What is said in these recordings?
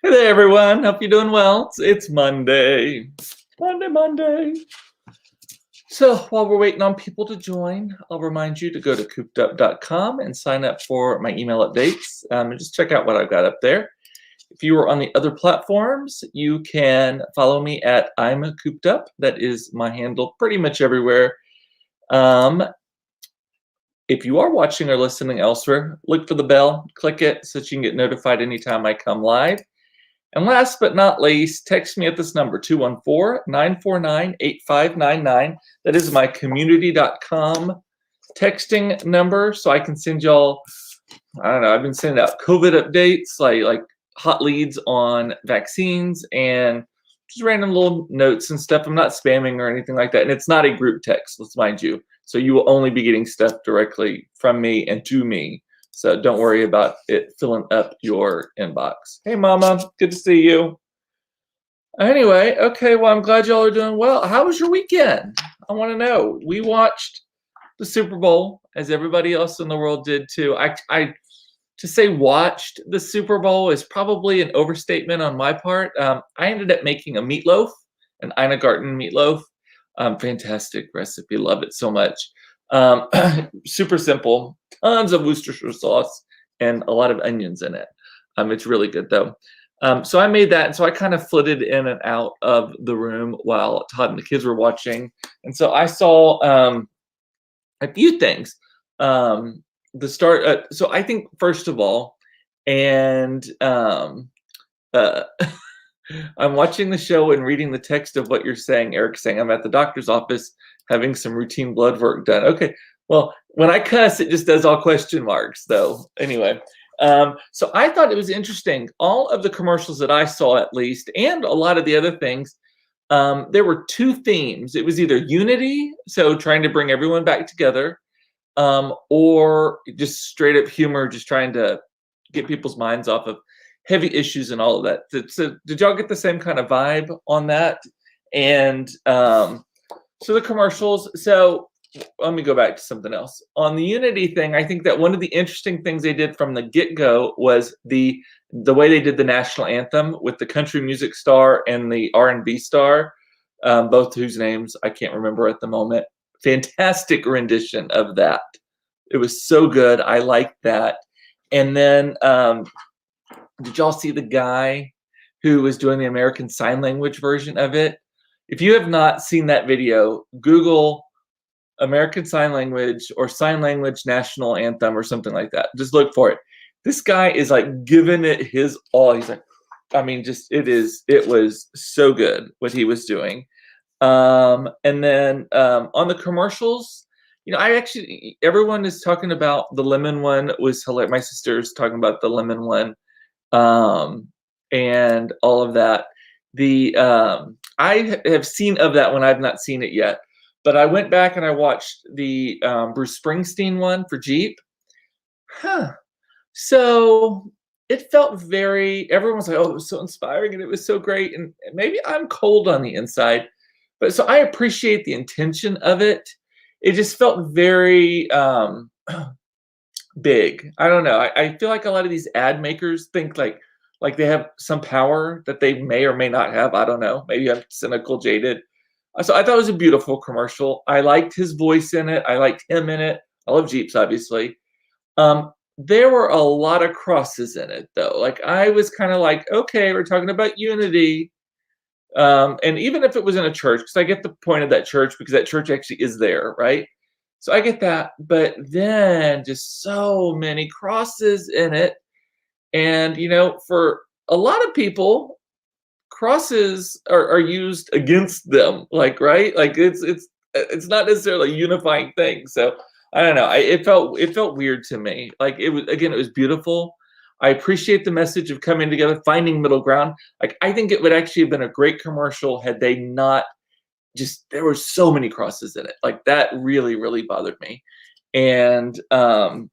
Hey there, everyone. Hope you're doing well. It's Monday. Monday. So while we're waiting on people to join, I'll remind you to go to coopedup.com and sign up for my email updates and just check out what I've got up there. If you are on the other platforms, you can follow me at I'm Cooped Up. That is my handle pretty much everywhere. If you are watching or listening elsewhere, look for the bell, click it so that you can get notified anytime I come live. And last but not least, text me at this number, 214-949-8599. That is my community.com texting number, so I can send y'all, I don't know, I've been sending out COVID updates, like hot leads on vaccines and just random little notes and stuff. I'm not spamming or anything like that. And it's not a group text, let's mind you. So you will only be getting stuff directly from me and to me. So don't worry about it filling up your inbox. Hey, Mama, good to see you. Anyway, okay, well, I'm glad y'all are doing well. How was your weekend? I want to know. We watched the Super Bowl, as everybody else in the world did too. I to say watched the Super Bowl is probably an overstatement on my part. I ended up making a meatloaf, an Ina Garten meatloaf. Fantastic recipe, love it so much. Super simple, tons of Worcestershire sauce and a lot of onions in it. It's really good though. So I made that, and so I kind of flitted in and out of the room while Todd and the kids were watching, and so I saw a few things. The start. So I think first of all, and I'm watching the show and reading the text of what you're saying. Eric's saying, I'm at the doctor's office having some routine blood work done. Okay, well, when I cuss, it just does all question marks, though. Anyway, so I thought it was interesting. All of the commercials that I saw, at least, and a lot of the other things, there were two themes. It was either unity, so trying to bring everyone back together, or just straight up humor, just trying to get people's minds off of heavy issues and all of that. So did y'all get the same kind of vibe on that? And so the commercials. So let me go back to something else. On the unity thing, I think that one of the interesting things they did from the get-go was the way they did the national anthem with the country music star and the R&B star, both whose names I can't remember at the moment. Fantastic rendition of that. It was so good. I liked that. And then did y'all see the guy who was doing the American Sign Language version of it? If you have not seen that video, Google American Sign Language or Sign Language National Anthem or something like that. Just look for it. This guy is like giving it his all. He's like, I mean, just it was so good what he was doing. And then on the commercials, everyone is talking about the lemon one was hilarious. My sister's talking about the lemon one. And all of that. I have seen of that one. I've not seen it yet, but I went back and I watched the Bruce Springsteen one for Jeep. So it felt everyone's like, oh, it was so inspiring and it was so great. And maybe I'm cold on the inside, but so I appreciate the intention of it. It just felt very big. I don't know. I feel like a lot of these ad makers think like they have some power that they may or may not have. I don't know. Maybe I'm cynical, jaded. So I thought it was a beautiful commercial. I liked his voice in it. I liked him in it. I love Jeeps, obviously. There were a lot of crosses in it, though. Like I was kind of like, okay, we're talking about unity. And even if it was in a church, because I get the point of that church, because that church actually is there, right? So I get that. But then just so many crosses in it. And, for a lot of people, crosses are used against them, right? Like it's not necessarily a unifying thing. So I don't know. It felt weird to me. Like it was beautiful. I appreciate the message of coming together, finding middle ground. Like I think it would actually have been a great commercial had they not there were so many crosses in it. Like that really, really bothered me. And so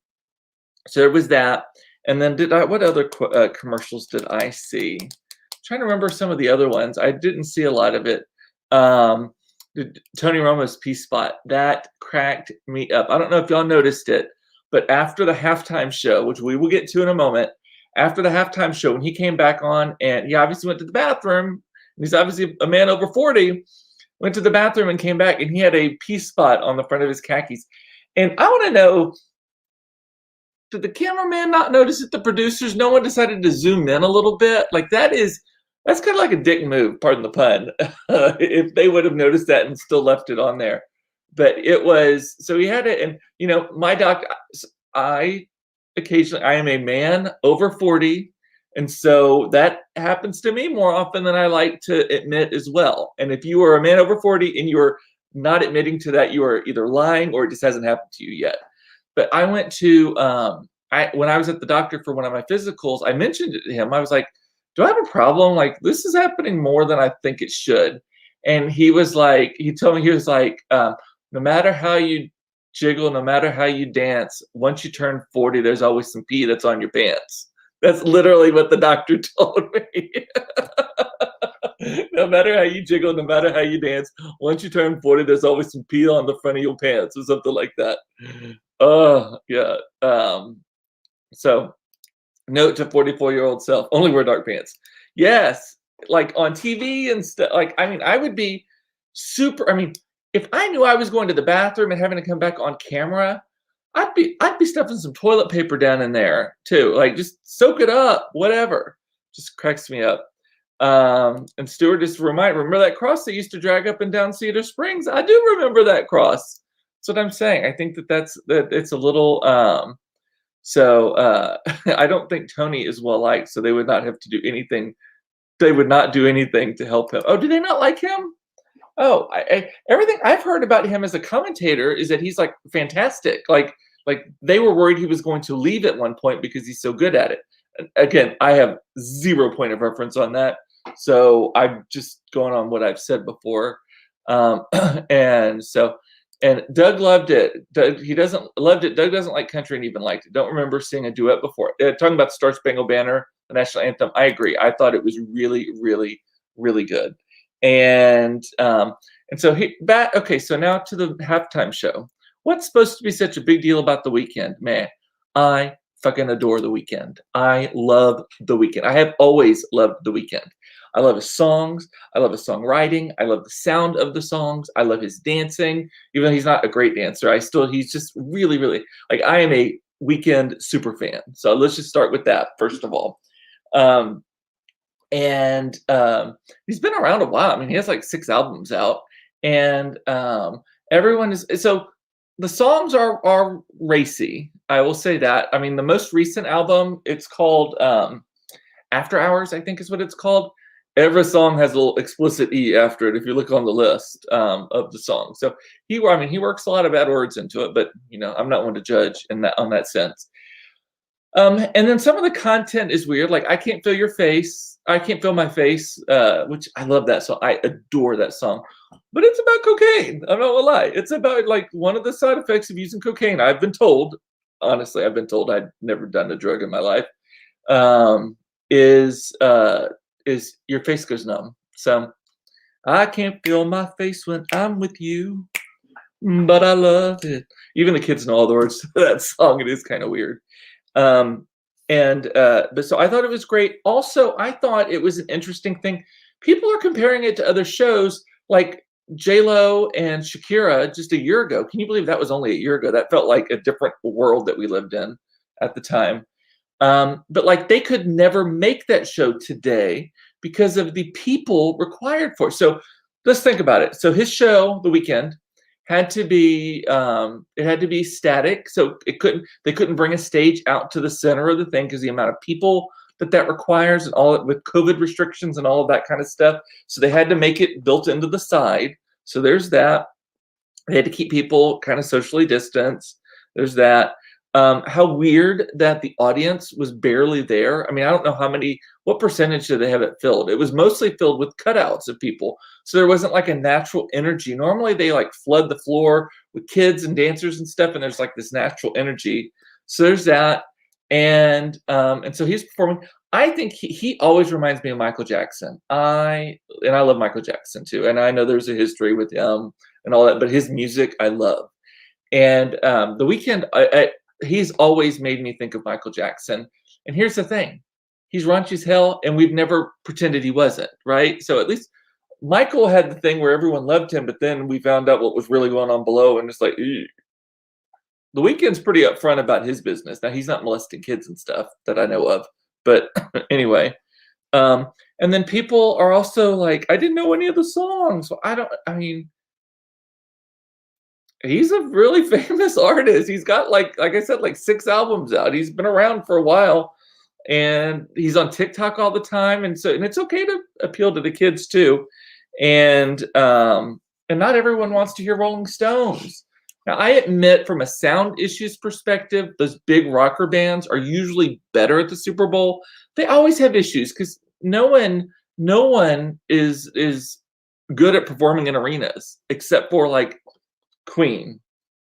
there was that. And then what other commercials did I see? I'm trying to remember some of the other ones. I didn't see a lot of it. Tony Romo's Peace Spot, that cracked me up. I don't know if y'all noticed it, but after the halftime show, which we will get to in a moment, after the halftime show when he came back on, and he obviously went to the bathroom. He's obviously a man over 40. Went to the bathroom and came back, and he had a pee spot on the front of his khakis. And I want to know, did the cameraman not notice it? The producers, no one decided to zoom in a little bit? Like that's kind of like a dick move, pardon the pun, if they would have noticed that and still left it on there. But it was, so he had it, and my doc, I I am a man over 40, and so that happens to me more often than I like to admit as well. And if you are a man over 40 and you're not admitting to that, you are either lying or it just hasn't happened to you yet. But I went to when I was at the doctor for one of my physicals, I mentioned it to him. I was like, "Do I have a problem? Like, this is happening more than I think it should." And he was like, he told me, he was like, "No matter how you jiggle, no matter how you dance, once you turn 40, there's always some pee that's on your pants." That's literally what the doctor told me. No matter how you jiggle, no matter how you dance, once you turn 40, there's always some pee on the front of your pants or something like that. Oh, yeah. So note to 44-year-old self, only wear dark pants. Yes, like on TV and stuff. Like, I mean, I would be super. I mean, if I knew I was going to the bathroom and having to come back on camera, I'd be stuffing some toilet paper down in there too. Like, just soak it up, whatever. Just cracks me up. And Stuart just remember that cross they used to drag up and down Cedar Springs? I do remember that cross. That's what I'm saying. I think that it's a little I don't think Tony is well liked, so they would not have to do anything. They would not do anything to help him. Oh, do they not like him? Oh, everything I've heard about him as a commentator is that he's like fantastic. Like they were worried he was going to leave at one point because he's so good at it. And again, I have 0 point of reference on that, so I'm just going on what I've said before. And so, and Doug loved it. He doesn't loved it. Doug doesn't like country and even liked it. Don't remember seeing a duet before. Talking about the Star Spangled Banner, the national anthem. I agree. I thought it was really, really, really good. And so okay, so now to the halftime show. What's supposed to be such a big deal about the Weeknd? Man, I fucking adore the Weeknd. I love the Weeknd. I have always loved the Weeknd. I love his songs. I love his songwriting. I love the sound of the songs. I love his dancing. Even though he's not a great dancer, he's just really, really, like, I am a Weeknd super fan. So let's just start with that first of all. And he's been around a while. I mean, he has like 6 albums out, and everyone is so. The songs are racy. I will say that. I mean, the most recent album, it's called After Hours, I think is what it's called. Every song has a little explicit E after it if you look on the list of the songs. So he works a lot of bad words into it, but I'm not one to judge on that sense. And then some of the content is weird. Like, I Can't Feel Your Face. I Can't Feel My Face, which I love that song. I adore that song. But it's about cocaine. I'm not gonna lie. It's about like one of the side effects of using cocaine. I've been told, honestly, I'd never done a drug in my life. Is your face goes numb. So I can't feel my face when I'm with you, but I love it. Even the kids know all the words to that song. It is kind of weird. But so I thought it was great. Also, I thought it was an interesting thing. People are comparing it to other shows like J-Lo and Shakira just a year ago. Can you believe that was only a year ago? That felt like a different world that we lived in at the time. But like, they could never make that show today because of the people required for it. So let's think about it. So his show, The Weeknd, had to be static. So they couldn't bring a stage out to the center of the thing because the amount of people that requires, and all with COVID restrictions and all of that kind of stuff. So they had to make it built into the side. So there's that. They had to keep people kind of socially distanced. There's that. How weird that the audience was barely there. I mean, I don't know what percentage did they have it filled? It was mostly filled with cutouts of people. So there wasn't like a natural energy. Normally they like flood the floor with kids and dancers and stuff, and there's like this natural energy. So there's that. And so he's performing. I think he always reminds me of Michael Jackson. I love Michael Jackson too. And I know there's a history with him and all that, but his music I love. And The Weeknd, he's always made me think of Michael Jackson. And here's the thing, he's raunchy as hell, and we've never pretended he wasn't, right? So at least Michael had the thing where everyone loved him, but then we found out what was really going on below, and it's like, "Ew." The Weeknd's pretty upfront about his business. Now he's not molesting kids and stuff that I know of, but anyway. And then people are also like, I didn't know any of the songs. So I mean, he's a really famous artist. He's got like I said, like 6 albums out. He's been around for a while, and he's on TikTok all the time. And it's okay to appeal to the kids too. And not everyone wants to hear Rolling Stones. Now, I admit, from a sound issues perspective, those big rocker bands are usually better at the Super Bowl. They always have issues because no one is good at performing in arenas except for like Queen,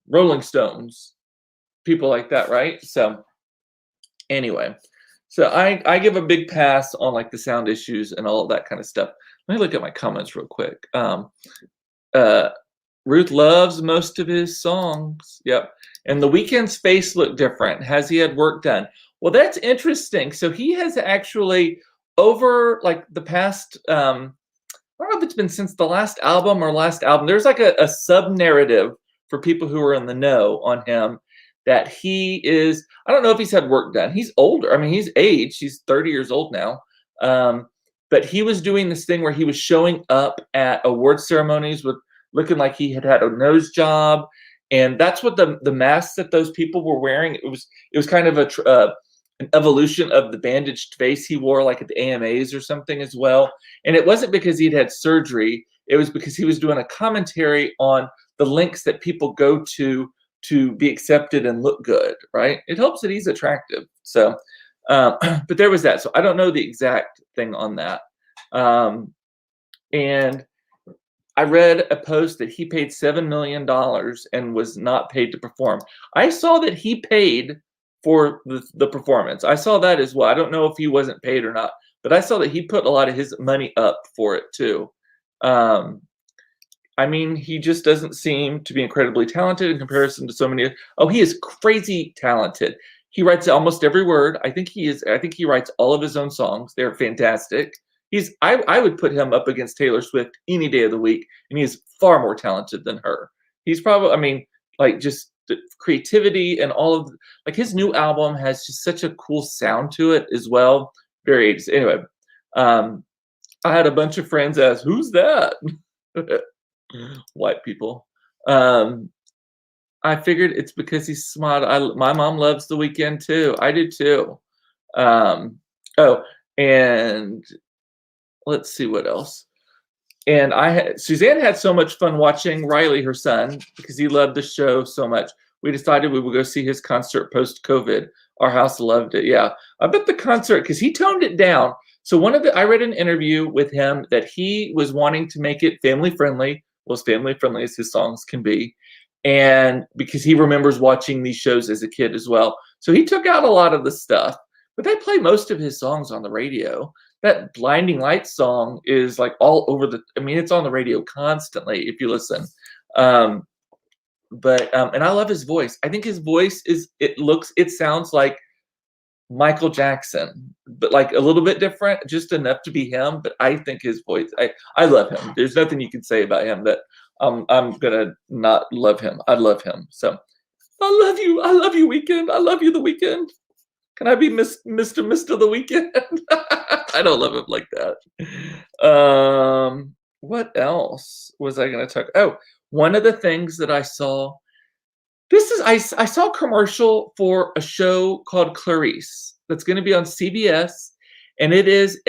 Rolling Stones, people like that, right? So anyway, so I give a big pass on like the sound issues and all of that kind of stuff. Let me look at my comments real quick. Uh, Ruth loves most of his songs. Yep. And The Weeknd's face looked different. Has he had work done? Well, that's interesting. So he has actually, over like the past, I don't know if it's been since the last album or last album, there's like a sub narrative for people who are in the know on him that he is, I don't know if he's had work done. He's older. I mean, he's aged. He's 30 years old now. But he was doing this thing where he was showing up at award ceremonies with looking like he had had a nose job, and that's what the masks that those people were wearing. It was kind of an evolution of the bandaged face he wore, like at the AMAs or something as well. And it wasn't because he'd had surgery; it was because he was doing a commentary on the lengths that people go to be accepted and look good. Right? It helps that he's attractive. So, but there was that. So I don't know the exact thing on that. And I read a post that he paid $7 million and was not paid to perform. I saw that he paid for the performance. I saw that as well. I don't know if he wasn't paid or not, but I saw that he put a lot of his money up for it too. I mean, he just doesn't seem to be incredibly talented in comparison to so many. Oh, he is crazy talented. He writes almost every word. I think he is. I think he writes all of his own songs. They're fantastic. I would put him up against Taylor Swift any day of the week, and he's far more talented than her. He's probably, I mean, like just the creativity and all of like his new album has just such a cool sound to it as well. Very 80s. Anyway, I had a bunch of friends ask, "Who's that?" White people. I figured it's because he's smart. My mom loves The Weeknd too. I do too. Oh, and let's see what else. And Suzanne had so much fun watching Riley, her son, because he loved the show so much. We decided we would go see his concert post-COVID. Our house loved it. Yeah, I bet the concert, because he toned it down. So I read an interview with him that he was wanting to make it family friendly, well, as family friendly as his songs can be, and because he remembers watching these shows as a kid as well. So he took out a lot of the stuff, but they play most of his songs on the radio. That Blinding Lights song is like all over I mean, it's on the radio constantly if you listen. And I love his voice. I think his voice it sounds like Michael Jackson, but like a little bit different, just enough to be him. But I think his voice, I love him. There's nothing you can say about him that I'm gonna not love him. I love him. So I love you. I love you, Weeknd. I love you, The Weeknd. Can I be Mr. The Weeknd? I don't love him like that. What else was I going to talk? Oh, one of the things that I saw. I saw a commercial for a show called Clarice that's going to be on CBS, and it is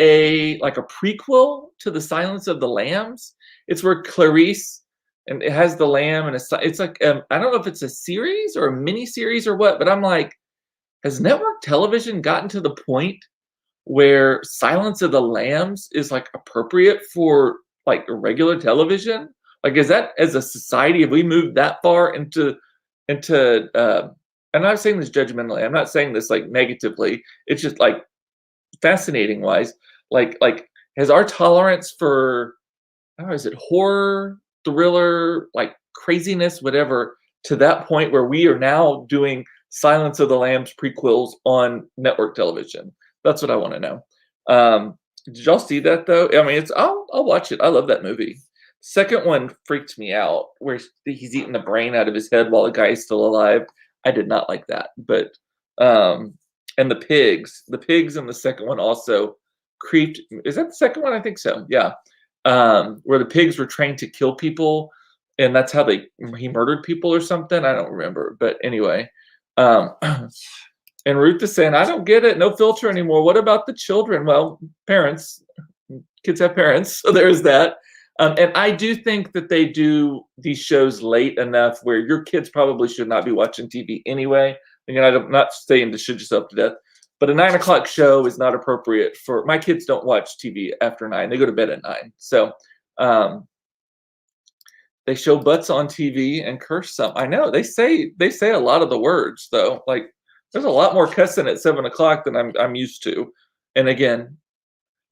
like a prequel to The Silence of the Lambs. It's where Clarice, and it has the lamb, and it's like I don't know if it's a series or a mini series or what, but I'm like, has network television gotten to the point where Silence of the Lambs is like appropriate for like regular television? Like, is that, as a society, have we moved that far into I'm not saying this judgmentally, I'm not saying this like negatively, it's just like fascinating wise, like has our tolerance for, I don't know, is it horror, thriller, like craziness, whatever, to that point where we are now doing Silence of the Lambs prequels on network television. That's what I want to know. Did y'all see that though? I mean, I'll watch it. I love that movie. Second one freaked me out, where he's eating the brain out of his head while the guy's still alive. I did not like that. But and the pigs in the second one also creeped. Is that the second one? I think so. Yeah, where the pigs were trained to kill people, and that's how he murdered people or something. I don't remember, but anyway. Um, and Ruth is saying, I don't get it. No filter anymore. What about the children? Well, parents, kids have parents, so there's that. And I do think that they do these shows late enough where your kids probably should not be watching TV anyway. Again, I'm not saying to shoot yourself to death, but a 9 o'clock show is not appropriate for my kids. Don't watch TV after 9. They go to bed at 9. So they show butts on TV and curse some. I know they say a lot of the words though. Like there's a lot more cussing at 7 o'clock than I'm used to. And again,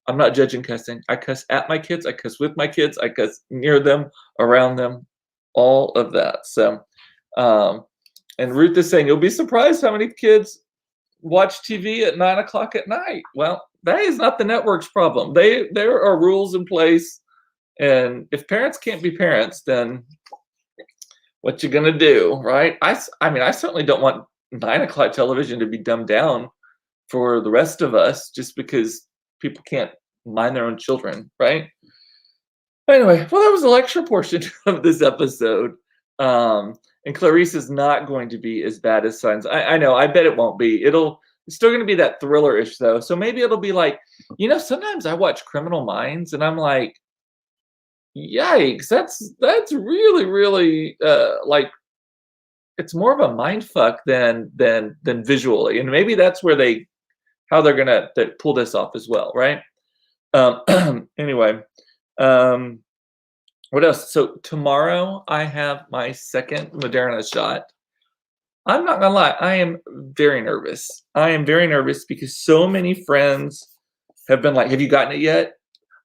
I'm not judging cussing. I cuss at my kids. I cuss with my kids. I cuss near them, around them, all of that. So, and Ruth is saying, you'll be surprised how many kids watch TV at 9 o'clock at night. Well, that is not the network's problem. There are rules in place. And if parents can't be parents, then what you gonna do, right? I mean, I certainly don't want 9 o'clock television to be dumbed down for the rest of us just because people can't mind their own children, right? Anyway, well, that was the lecture portion of this episode. And Clarice is not going to be as bad as Sons. I know, I bet it won't be. It's still going to be that thriller-ish though. So maybe it'll be like, sometimes I watch Criminal Minds and I'm like, yikes, that's really, really like it's more of a mind fuck than visually. And maybe that's where how they're gonna pull this off as well, right? Anyway, what else? So tomorrow I have my second Moderna shot. I'm not gonna lie, I am very nervous. I am very nervous because so many friends have been like, have you gotten it yet?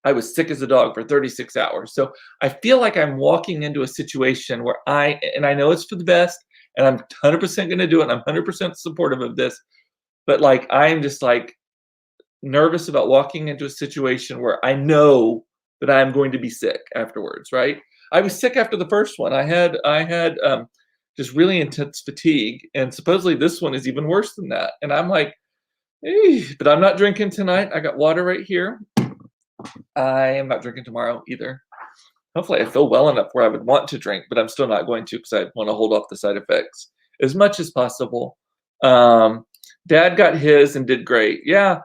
I was sick as a dog for 36 hours. So I feel like I'm walking into a situation where I know it's for the best and I'm 100% going to do it. And I'm 100% supportive of this. But like, I'm just like nervous about walking into a situation where I know that I'm going to be sick afterwards, right? I was sick after the first one. I had just really intense fatigue. And supposedly this one is even worse than that. And I'm like, but I'm not drinking tonight. I got water right here. I am not drinking tomorrow either. Hopefully I feel well enough where I would want to drink, but I'm still not going to because I want to hold off the side effects as much as possible. Dad got his and did great. Yeah.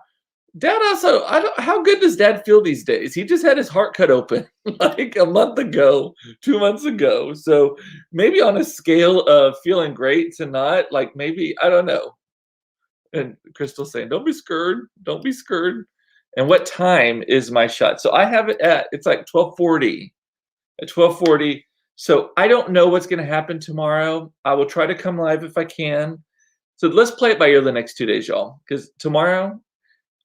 Dad also, how good does Dad feel these days? He just had his heart cut open like a month ago, 2 months ago. So maybe on a scale of feeling great to not, like maybe, I don't know. And Crystal's saying, don't be scared. Don't be scared. And what time is my shot? So I have it it's like 12:40. At 12:40. So I don't know what's going to happen tomorrow. I will try to come live if I can. So let's play it by ear the next 2 days, y'all. Because tomorrow,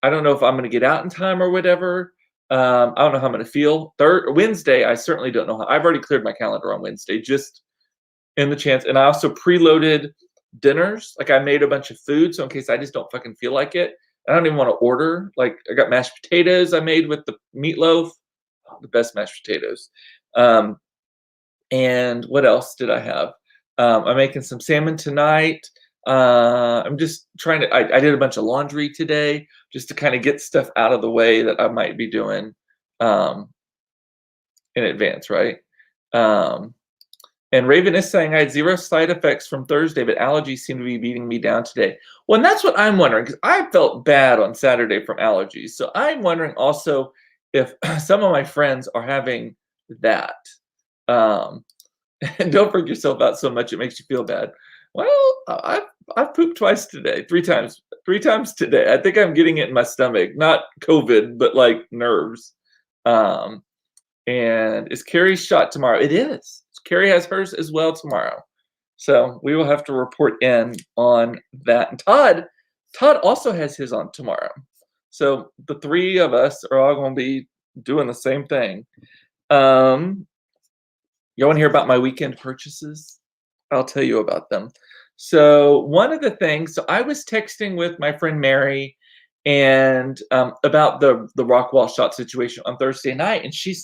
I don't know if I'm going to get out in time or whatever. I don't know how I'm going to feel. Wednesday, I certainly don't know how. I've already cleared my calendar on Wednesday, just in the chance. And I also preloaded dinners. Like I made a bunch of food, so in case I just don't fucking feel like it. I don't even want to order. Like I got mashed potatoes I made with the meatloaf. Oh, the best mashed potatoes. And what else did I have? I'm making some salmon tonight. I'm just trying to, I did a bunch of laundry today just to kind of get stuff out of the way that I might be doing in advance, right? And Raven is saying I had 0 side effects from Thursday, but allergies seem to be beating me down today. Well, and that's what I'm wondering, because I felt bad on Saturday from allergies. So I'm wondering also if some of my friends are having that. And don't freak yourself out so much it makes you feel bad. Well, I've pooped twice today, 3 times today. I think I'm getting it in my stomach, not COVID, but like nerves. And is Carrie's shot tomorrow? It is. Carrie has hers as well tomorrow. So we will have to report in on that. And Todd also has his on tomorrow. So the 3 of us are all going to be doing the same thing. You want to hear about my weekend purchases? I'll tell you about them. So one of the things, so I was texting with my friend Mary, and about the Rockwall shot situation on Thursday night, and she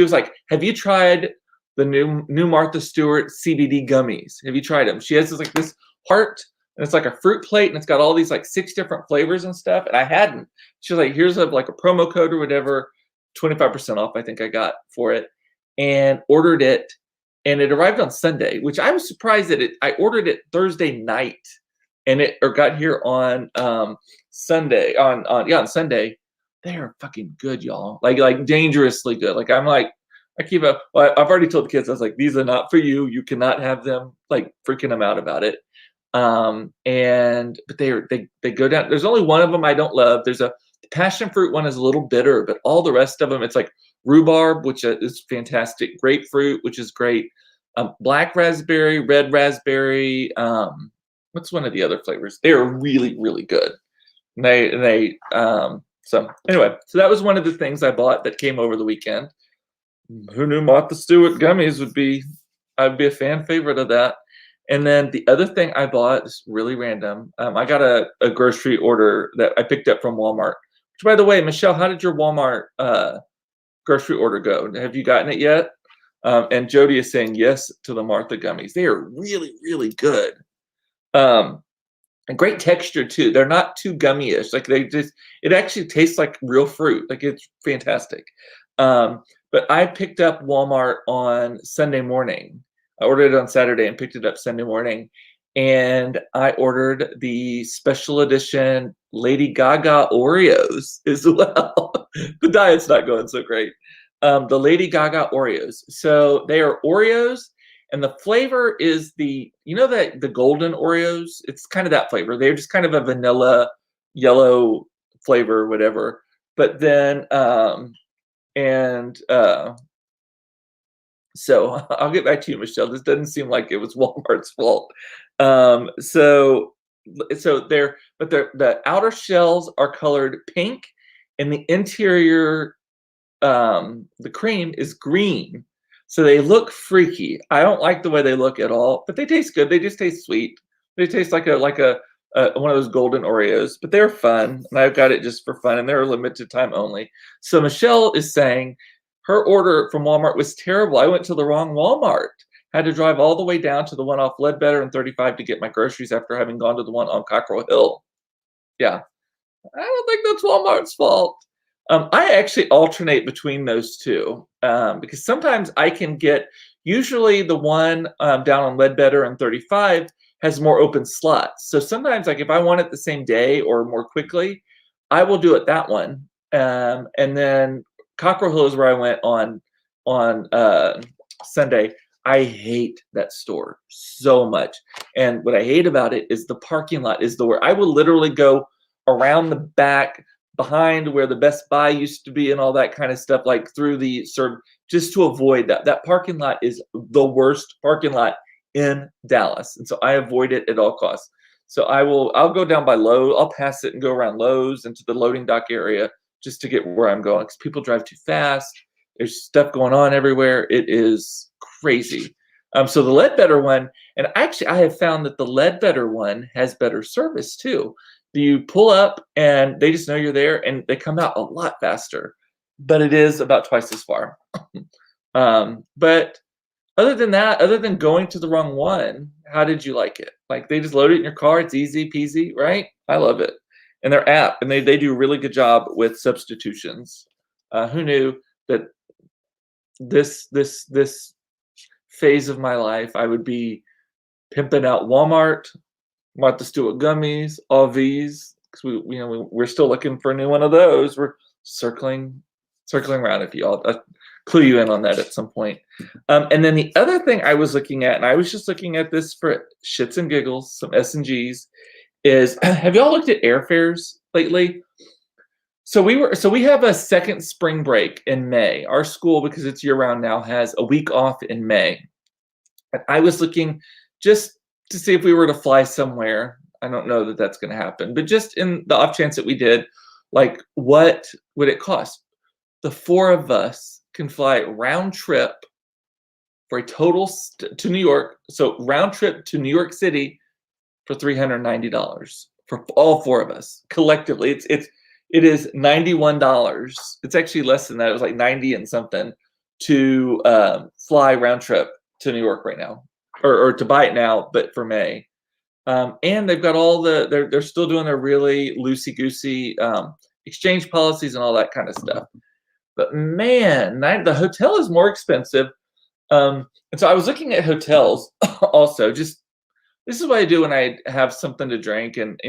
was like, "Have you tried the new Martha Stewart CBD gummies? Have you tried them?" She has this heart, and it's like a fruit plate, and it's got all these like 6 different flavors and stuff, and I hadn't. She was like, "Here's like a promo code or whatever, 25% off." I think I got for it, and ordered it, and it arrived on Sunday, which I was surprised that I ordered it Thursday night, and it or got here on Sunday on Sunday. They are fucking good, y'all. Like dangerously good. Like I'm like I keep up. Well, I've already told the kids I was like, these are not for you. You cannot have them. Like freaking them out about it. And but they go down. There's only one of them I don't love. There's a the passion fruit one is a little bitter, but all the rest of them, it's like rhubarb, which is fantastic. Grapefruit, which is great. Black raspberry, red raspberry. What's one of the other flavors? They are really, really good. And so anyway, so that was one of the things I bought that came over the weekend. Who knew Martha Stewart gummies would be? I'd be a fan favorite of that. And then the other thing I bought is really random. I got a grocery order that I picked up from Walmart. Which, by the way, Michelle, how did your Walmart grocery order go? Have you gotten it yet? And Jody is saying yes to the Martha gummies. They are really, really good. And great texture too. They're not too gummy-ish. Like it actually tastes like real fruit. Like it's fantastic. But I picked up Walmart on Sunday morning. I ordered it on Saturday and picked it up Sunday morning. And I ordered the special edition Lady Gaga Oreos as well. The diet's not going so great. The Lady Gaga Oreos. So they are Oreos, and the flavor is that the golden Oreos. It's kind of that flavor. They're just kind of a vanilla yellow flavor, whatever. But then so I'll get back to you, Michelle. This doesn't seem like it was Walmart's fault. The outer shells are colored pink, and the interior, the cream is green. So they look freaky. I don't like the way they look at all, but they taste good. They just taste sweet. They taste like a one of those golden Oreos, but they're fun, and I've got it just for fun, and they're limited time only. So Michelle is saying her order from Walmart was terrible. I went to the wrong Walmart. Had to drive all the way down to the one off Ledbetter and 35 to get my groceries after having gone to the one on Cockrell Hill. Yeah, I don't think that's Walmart's fault. I actually alternate between those two because sometimes I can get, usually the one down on Ledbetter and 35 has more open slots. So sometimes, like if I want it the same day or more quickly, I will do it that one. And then Cockrell Hill is where I went on Sunday. I hate that store so much. And what I hate about it is the parking lot is where I will literally go around the back behind where the Best Buy used to be and all that kind of stuff, like through the just to avoid that. That parking lot is the worst parking lot in Dallas. And so I avoid it at all costs. So I'll go down by Lowe's, I'll pass it and go around Lowe's into the loading dock area just to get where I'm going, because people drive too fast. There's stuff going on everywhere. It is crazy. So the Ledbetter one, and actually I have found that the Ledbetter one has better service too. You pull up and they just know you're there, and they come out a lot faster, but it is about twice as far. But other than that, other than going to the wrong one, how did you like it? Like they just load it in your car. It's easy peasy, right? I love it. And their app, and they do a really good job with substitutions. Who knew that this phase of my life I would be pimping out Walmart, Martha Stewart gummies, all these, because we're still looking for a new one of those. We're circling around. If I'll clue you in on that at some point. And then the other thing I was looking at, and I was just looking at this for shits and giggles, some S&Gs, is have y'all looked at airfares lately? So we have a second spring break in May. Our school, because it's year round now, has a week off in May. And I was looking just to see if we were to fly somewhere. I don't know that that's going to happen, but just in the off chance that we did, like what would it cost? The four of us can fly round trip for a total to New York. So round trip to New York City for $390 for all four of us collectively. It is $91. It's actually less than that. It was like 90 and something to fly round trip to New York right now, or to buy it now, but for May. And they've got all they're still doing their really loosey goosey exchange policies and all that kind of stuff. But man, the hotel is more expensive. And so I was looking at hotels also. Just this is what I do when I have something to drink, and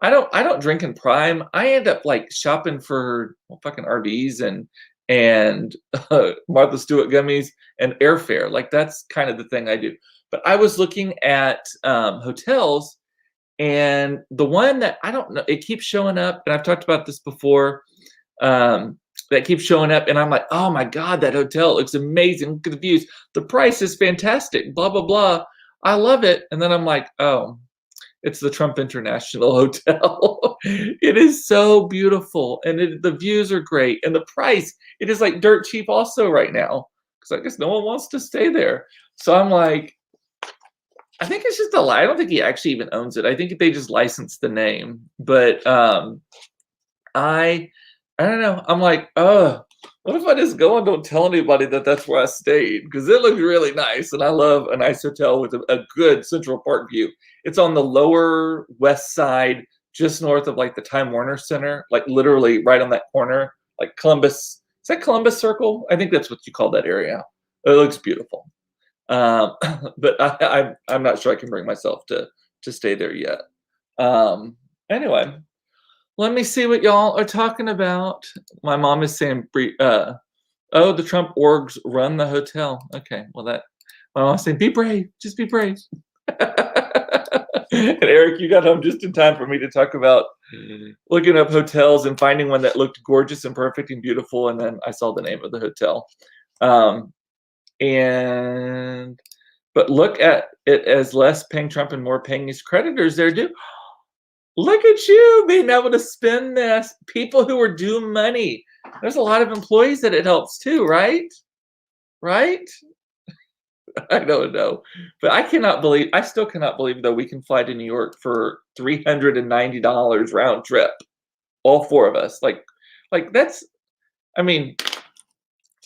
I don't drink in Prime. I end up like shopping for fucking RVs and Martha Stewart gummies and airfare. Like that's kind of the thing I do. But I was looking at hotels, and the one that I don't know, it keeps showing up, and I've talked about this before. That keeps showing up, and I'm like, oh my god, that hotel looks amazing. Look at the views. The price is fantastic. Blah blah blah. I love it. And then I'm like, oh, it's the Trump International Hotel. It is so beautiful, and the views are great, and the price, it is like dirt cheap also right now, because I guess no one wants to stay there. So I'm like, I think it's just a lie. I don't think he actually even owns it. I think they just licensed the name. But I don't know. I'm like, what if I just go and don't tell anybody that that's where I stayed? Because it looks really nice, and I love a nice hotel with a good Central Park view. It's on the lower west side, just north of like the Time Warner Center, like literally right on that corner, like Columbus. Is that Columbus Circle? I think that's what you call that area. It looks beautiful. But I'm not sure I can bring myself to stay there yet. Anyway, let me see what y'all are talking about. My mom is saying, oh, the Trump orgs run the hotel. Okay, well my mom's saying, be brave, just be brave. And Eric, you got home just in time for me to talk about looking up hotels and finding one that looked gorgeous and perfect and beautiful, and then I saw the name of the hotel. But look at it as less paying Trump and more paying his creditors there do. Look at you being able to spend this. People who are due money. There's a lot of employees that it helps too, right? Right? I don't know. But I still cannot believe though we can fly to New York for $390 round trip. All four of us. Like that's, I mean,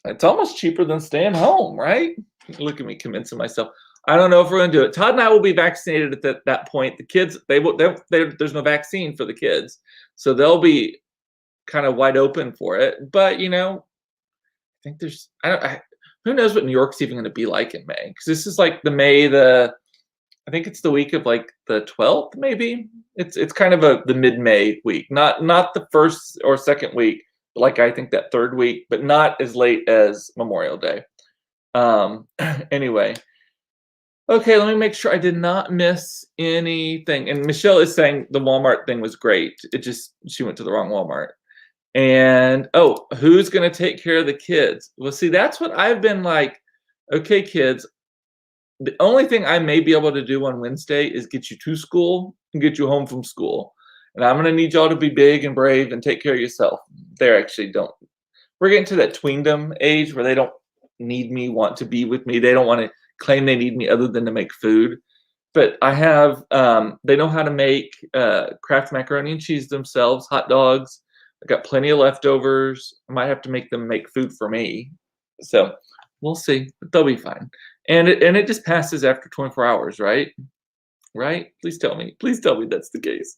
it's almost cheaper than staying home, right? Look at me convincing myself. I don't know if we're going to do it. Todd and I will be vaccinated at that point. The kids, there's no vaccine for the kids, so they'll be kind of wide open for it. But I think there's, who knows what New York's even going to be like in May? Because this is like I think it's the week of like the 12th, maybe. It's kind of the mid-May week, not the first or second week, but like I think that third week, but not as late as Memorial Day. Anyway. Okay, let me make sure I did not miss anything. And Michelle is saying the Walmart thing was great. She went to the wrong Walmart. And who's going to take care of the kids? Well, see, that's what I've been like. Okay, kids, the only thing I may be able to do on Wednesday is get you to school and get you home from school. And I'm going to need y'all to be big and brave and take care of yourself. We're getting to that tweendom age where they don't need me, want to be with me. They don't want to claim they need me other than to make food. But I have, they know how to make Kraft macaroni and cheese themselves, hot dogs. I got plenty of leftovers. I might have to make them make food for me. So we'll see, but they'll be fine. And it just passes after 24 hours, right? Right? Please tell me that's the case.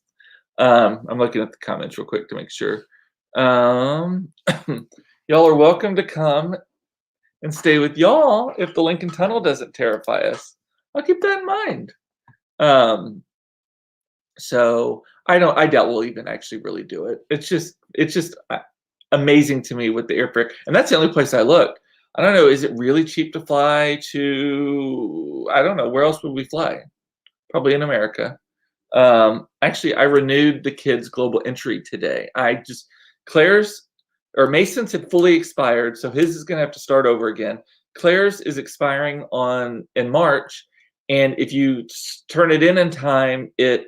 I'm looking at the comments real quick to make sure. Y'all are welcome to come and stay with y'all if the Lincoln Tunnel doesn't terrify us. I'll keep that in mind. So I doubt we'll even actually really do it. It's just amazing to me with the airfare, and that's the only place I look. I don't know. Is it really cheap to fly to? I don't know. Where else would we fly? Probably in America. Actually, I renewed the kids' global entry today. Claire's or Mason's had fully expired, so his is going to have to start over again. Claire's is expiring in March, and if you turn it in time, they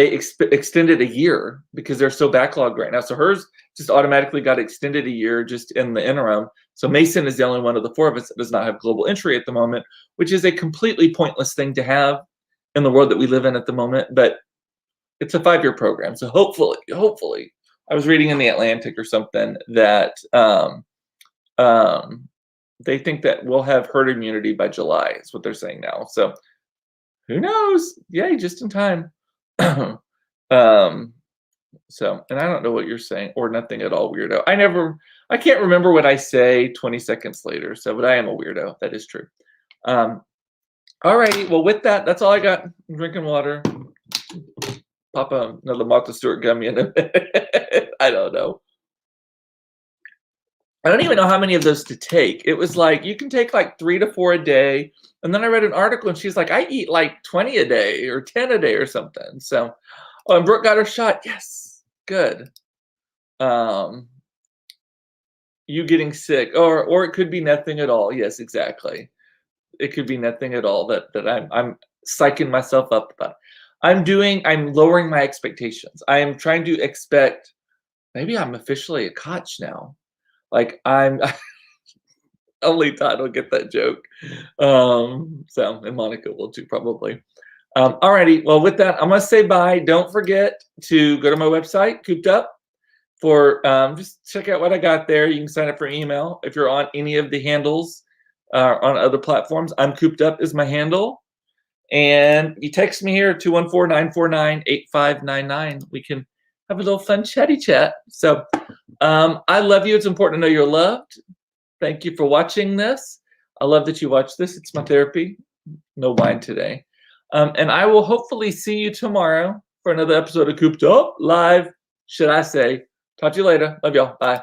extended a year because they're so backlogged right now. So hers just automatically got extended a year just in the interim. So Mason is the only one of the four of us that does not have global entry at the moment, which is a completely pointless thing to have in the world that we live in at the moment, but it's a 5-year program. So hopefully, I was reading in the Atlantic or something that um, they think that we'll have herd immunity by July, is what they're saying now. So who knows? Yay, just in time. um, so, and I don't know what you're saying, or nothing at all, weirdo. I can't remember what I say 20 seconds later. So, but I am a weirdo. That is true. All righty. Well, with that, that's all I got. I'm drinking water. Pop another Martha Stewart gummy in a minute. I don't know. I don't even know how many of those to take. It was like you can take like 3 to 4 a day. And then I read an article and she's like, I eat like 20 a day or 10 a day or something. So, oh, and Brooke got her shot. Yes, good. You getting sick, or it could be nothing at all. Yes, exactly. It could be nothing at all that I'm psyching myself up about. I'm lowering my expectations. I am trying to expect. Maybe I'm officially a koch now. Like I'm only Todd will get that joke. So and Monica will too probably. Alrighty. Well, with that, I'm gonna say bye. Don't forget to go to my website, Cooped Up, for just check out what I got there. You can sign up for email if you're on any of the handles on other platforms. I'm Cooped Up is my handle. And you text me here, 214-949-8599. We can have a little fun chatty chat. So I love you. It's important to know you're loved. Thank you for watching this. I love that you watch this. It's my therapy. No wine today. And I will hopefully see you tomorrow for another episode of Cooped Up Live, should I say. Talk to you later. Love y'all. Bye.